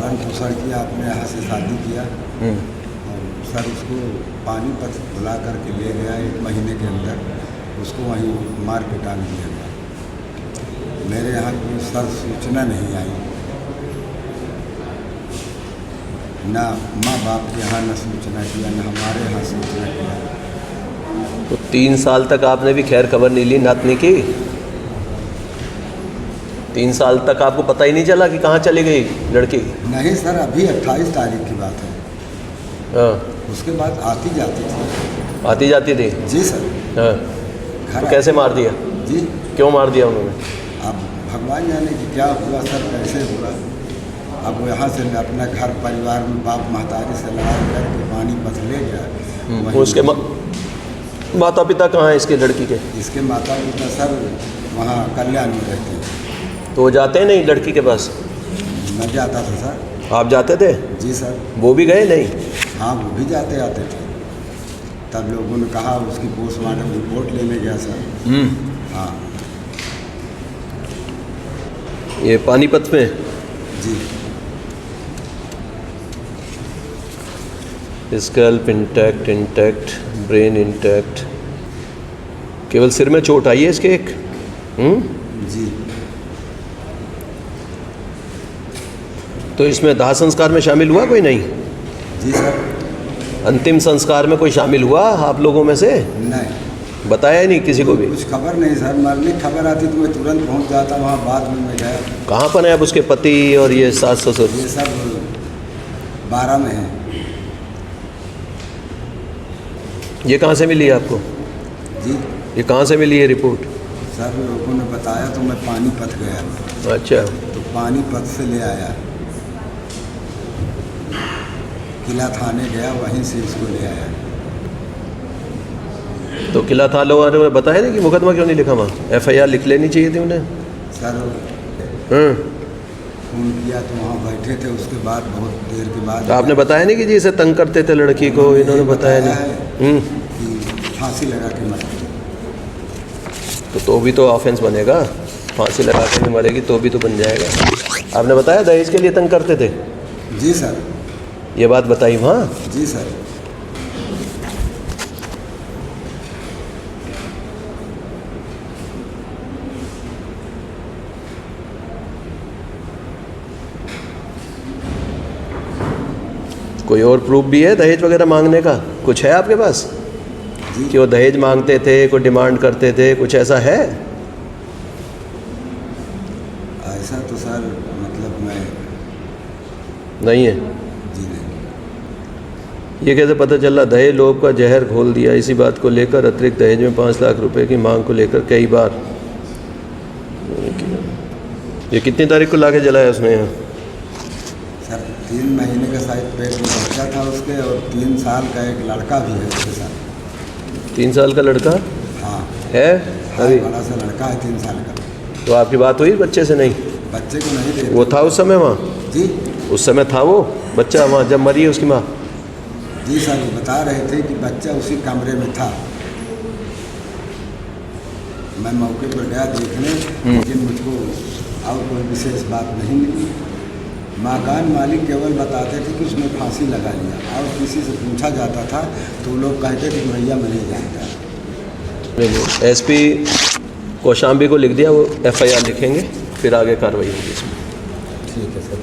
पालन पोषण किया, अपने यहाँ से शादी किया और सर उसको पानीपत बुला करके ले गया 1 महीने के अंदर, उसको वहीं मार पिटा दिया गया। मेरे यहाँ कोई सर सूचना नहीं आई, ना माँ बाप के यहाँ न सूचना किया, न हमारे यहाँ सूचना किया। तो 3 साल तक आपने भी खैर खबर नहीं ली नातनी की? 3 साल तक आपको पता ही नहीं चला कि कहाँ चली गई लड़की? नहीं सर, अभी 28 तारीख की बात है। हाँ, उसके बाद आती जाती थी। आती जाती थी? जी सर। हाँ, तो कैसे मार दिया? जी, क्यों मार दिया उन्होंने? अब भगवान जाने कि क्या हुआ सर, कैसे हुआ। अब यहाँ से अपना घर परिवार में बाप महतारी से लड़ाई करके पानीपत ले गया। उसके माता पिता कहाँ हैं इसके लड़की के? इसके माता पिता सर वहाँ कल्याण में रहते हैं। तो वो जाते हैं नहीं लड़की के पास? मैं जाता था सर। आप जाते थे? जी सर। वो भी गए नहीं? हाँ, वो भी जाते आते थे। तब लोगों ने कहा उसकी पोस्टमार्टम रिपोर्ट लेने गया सर। हाँ। ये पानीपत में? जी। स्कैल्प इंटैक्ट, ब्रेन इंटैक्ट, केवल सिर में चोट आई है इसके एक? जी। तो इसमें दाह संस्कार में शामिल हुआ कोई? नहीं? जी सर। अंतिम संस्कार में कोई शामिल हुआ आप लोगों में से? नहीं। बताया ही नहीं किसी को भी? कुछ खबर नहीं सर, मरने की खबर आती तो मैं तुरंत पहुंच जाता वहाँ, बाद में मैं गया। कहाँ पर है अब उसके पति और ये सास ससुर? ये सब 12 में है। ये कहाँ से मिली आपको? जी। ये कहाँ से मिली है रिपोर्ट? सर लोगों ने बताया तो मैं पानीपत गया। अच्छा। तो पानीपत से ले आया, किला थाने गया, वहीं से इसको ले आया। तो किला थाने वालों ने बताया नहीं कि मुकदमा क्यों नहीं लिखा वहाँ? FIR लिख लेनी चाहिए थी उन्हें। सर फ़ोन किया तो वहाँ बैठे थे, उसके बाद बहुत देर के बाद। तो आपने बताया नहीं कि जी इसे तंग करते थे लड़की को? इन्होंने बताया नहीं कि फांसी लगा के मर गई। तो भी तो ऑफेंस बनेगा, फांसी लगा के भी मरेगी तो भी तो बन जाएगा। आपने बताया दहेज के लिए तंग करते थे? जी सर। ये बात बताई वहाँ? जी सर। कोई और प्रूफ भी है दहेज वगैरह मांगने का? कुछ है आपके पास कि वो दहेज मांगते थे, कोई डिमांड करते थे, कुछ ऐसा है? ऐसा तो सर मतलब मैं नहीं है। जी नहीं। ये कैसे पता चला? दहेज लोभ का जहर घोल दिया। इसी बात को लेकर अतिरिक्त दहेज में 5 लाख रुपए की मांग को लेकर कई बार। ये कितनी तारीख को लाके जलाया उसने यहाँ? सर 3 महीने का शायद पेट में बच्चा था उसके, और 3 साल का एक लड़का भी है उसके साथ। 3 साल का लड़का हाँ है अभी? बड़ा सा लड़का है 3 साल का। तो आपकी बात हुई बच्चे से? नहीं, बच्चे को नहीं दे। वो था उस समय वहाँ? जी उस समय था वो बच्चा वहाँ जब मरी है उसकी माँ? जी सर, वो बता रहे थे कि बच्चा उसी कमरे में था। मैं मौके पर गया देखने, लेकिन मुझको और कोई विशेष बात नहीं मिली। मकान मालिक केवल बताते थे कि उसने फांसी लगा लिया, और किसी से पूछा जाता था तो लोग कहते थे कि भैया मैं नहीं जानता। SP कौशाम्बी को लिख दिया, वो FIR लिखेंगे, फिर आगे कार्रवाई होगी इसमें। ठीक है सर।